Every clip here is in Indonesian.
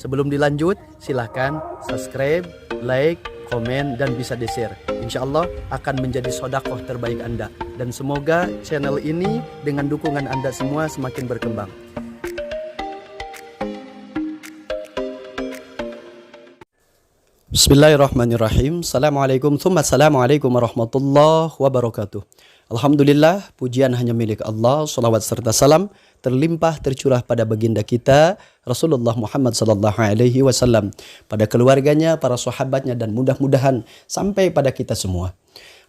Sebelum dilanjut, silahkan subscribe, like, komen, dan bisa di-share. Insya Allah akan menjadi sodakoh terbaik Anda. Dan semoga channel ini dengan dukungan Anda semua semakin berkembang. Bismillahirrahmanirrahim. Assalamualaikum warahmatullahi wabarakatuh. Alhamdulillah, pujian hanya milik Allah. Salawat serta salam terlimpah tercurah pada baginda kita Rasulullah Muhammad sallallahu alaihi wasallam, pada keluarganya, para sahabatnya, dan mudah-mudahan sampai pada kita semua.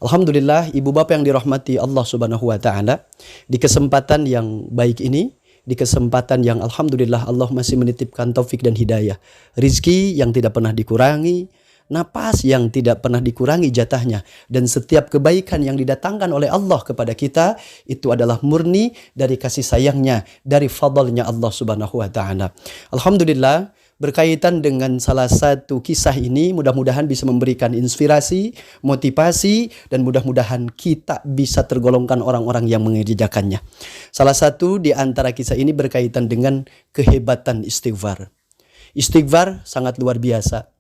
Alhamdulillah, ibu bapak yang dirahmati Allah Subhanahu wa taala, di kesempatan yang baik ini, di kesempatan yang alhamdulillah Allah masih menitipkan taufik dan hidayah, rizki yang tidak pernah dikurangi, napas yang tidak pernah dikurangi jatahnya, dan setiap kebaikan yang didatangkan oleh Allah kepada kita itu adalah murni dari kasih sayangnya, dari fadlnya Allah Subhanahu wa taala. Alhamdulillah, berkaitan dengan salah satu kisah ini, mudah-mudahan bisa memberikan inspirasi, motivasi, dan mudah-mudahan kita bisa tergolongkan orang-orang yang mengerjakannya. Salah satu di antara kisah ini berkaitan dengan kehebatan istighfar. Istighfar sangat luar biasa.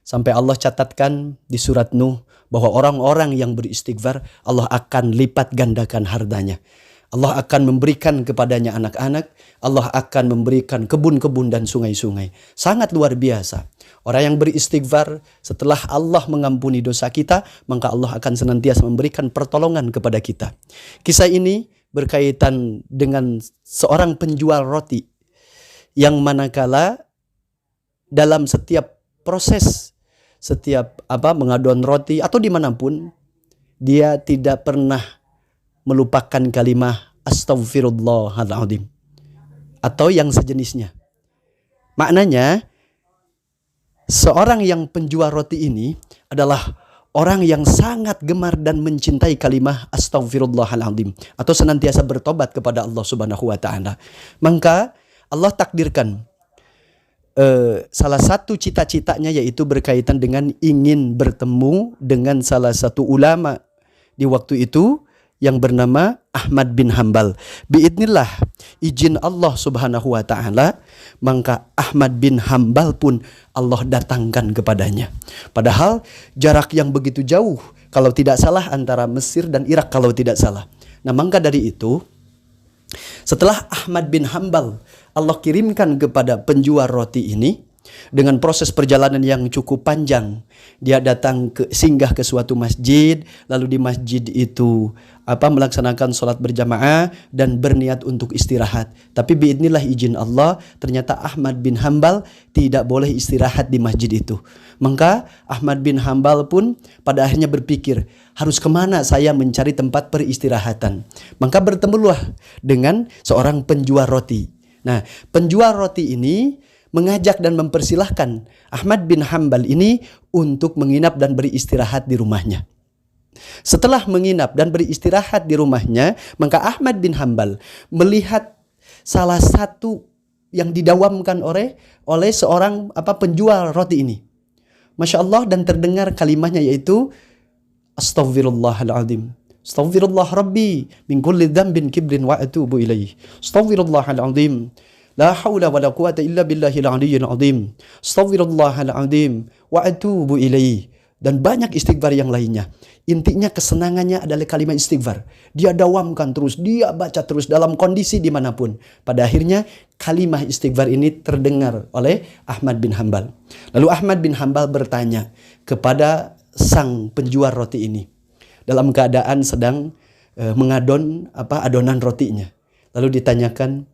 Sampai Allah catatkan di surat Nuh bahwa orang-orang yang beristighfar, Allah akan lipat gandakan hartanya. Allah akan memberikan kepadanya anak-anak, Allah akan memberikan kebun-kebun dan sungai-sungai. Sangat luar biasa. Orang yang beristighfar, setelah Allah mengampuni dosa kita, maka Allah akan senantiasa memberikan pertolongan kepada kita. Kisah ini berkaitan dengan seorang penjual roti yang manakala dalam setiap proses, setiap mengaduan roti atau dimanapun, dia tidak pernah melupakan kalimat Astaghfirullahaladzim atau yang sejenisnya. Maknanya, seorang yang penjual roti ini adalah orang yang sangat gemar dan mencintai kalimat Astaghfirullahaladzim atau senantiasa bertobat kepada Allah Subhanahu wa taala. Maka Allah takdirkan salah satu cita-citanya yaitu berkaitan dengan ingin bertemu dengan salah satu ulama di waktu itu yang bernama Ahmad bin Hanbal. Biidnillah, izin Allah Subhanahu wa taala, maka Ahmad bin Hanbal pun Allah datangkan kepadanya. Padahal jarak yang begitu jauh, kalau tidak salah antara Mesir dan Irak kalau tidak salah. Nah, maka dari itu, setelah Ahmad bin Hanbal Allah kirimkan kepada penjual roti ini, dengan proses perjalanan yang cukup panjang, dia datang singgah ke suatu masjid, lalu di masjid itu melaksanakan sholat berjamaah dan berniat untuk istirahat. Tapi biidnillah, izin Allah, ternyata Ahmad bin Hanbal tidak boleh istirahat di masjid itu. Maka Ahmad bin Hanbal pun pada akhirnya berpikir, harus kemana saya mencari tempat peristirahatan. Maka bertemulah dengan seorang penjual roti. Nah, penjual roti ini mengajak dan mempersilahkan Ahmad bin Hanbal ini untuk menginap dan beristirahat di rumahnya. Setelah menginap dan beristirahat di rumahnya, maka Ahmad bin Hanbal melihat salah satu yang didawamkan oleh seorang penjual roti ini. Masya Allah, dan terdengar kalimatnya yaitu Astaghfirullahaladzim. Astaghfirullah Rabbi min kulli dzambin kibrin wa atubu ilaih. Astaghfirullahaladzim. La haula wa la quwata illa billahil aliyyil azim. Astaghfirullahaladzim wa atubu ilaih. Dan banyak istighfar yang lainnya. Intinya kesenangannya adalah kalimat istighfar. Dia dawamkan terus, dia baca terus dalam kondisi dimanapun. Pada akhirnya kalimat istighfar ini terdengar oleh Ahmad bin Hanbal. Lalu Ahmad bin Hanbal bertanya kepada sang penjual roti ini, dalam keadaan sedang mengadon adonan rotinya. Lalu ditanyakan,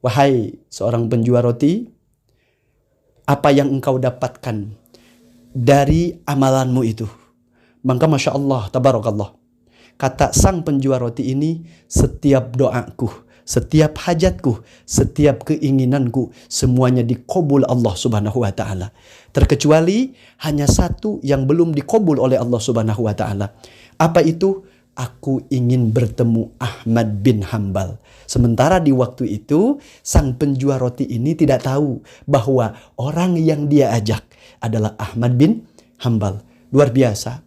wahai seorang penjual roti, apa yang engkau dapatkan dari amalanmu itu? Maka Masya Allah, tabarakallah, kata sang penjual roti ini, setiap doaku, setiap hajatku, setiap keinginanku, semuanya dikabul Allah Subhanahu wa taala. Terkecuali hanya satu yang belum dikabul oleh Allah Subhanahu wa taala. Apa itu? Aku ingin bertemu Ahmad bin Hanbal. Sementara di waktu itu, sang penjual roti ini tidak tahu bahwa orang yang dia ajak adalah Ahmad bin Hanbal. Luar biasa.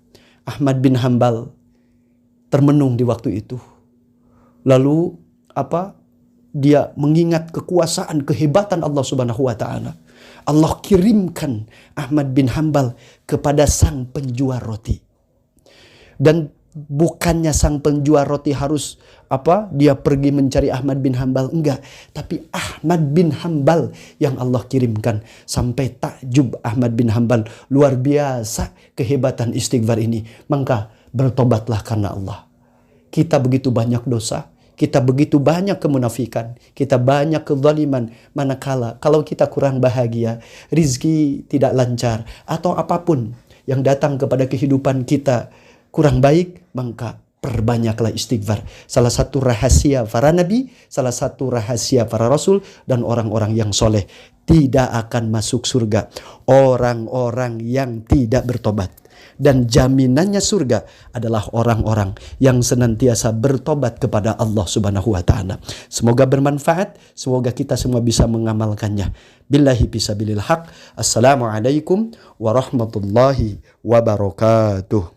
Ahmad bin Hanbal termenung di waktu itu. Lalu dia mengingat kekuasaan, kehebatan Allah Subhanahu wa taala. Allah kirimkan Ahmad bin Hambal kepada sang penjual roti. Dan bukannya sang penjual roti harus dia pergi mencari Ahmad bin Hambal, enggak, tapi Ahmad bin Hambal yang Allah kirimkan. Sampai takjub Ahmad bin Hambal, luar biasa kehebatan istighfar ini. Maka bertobatlah karena Allah. Kita begitu banyak dosa, kita begitu banyak kemunafikan, kita banyak kezaliman. Manakala kalau kita kurang bahagia, rizki tidak lancar, atau apapun yang datang kepada kehidupan kita kurang baik, maka perbanyaklah istighfar. Salah satu rahasia para nabi, salah satu rahasia para rasul dan orang-orang yang soleh, tidak akan masuk surga orang-orang yang tidak bertobat. Dan jaminannya surga adalah orang-orang yang senantiasa bertobat kepada Allah Subhanahu wa Ta'ala. Semoga bermanfaat, semoga kita semua bisa mengamalkannya. Billahi fisabilil haq. Assalamualaikum warahmatullahi wabarakatuh.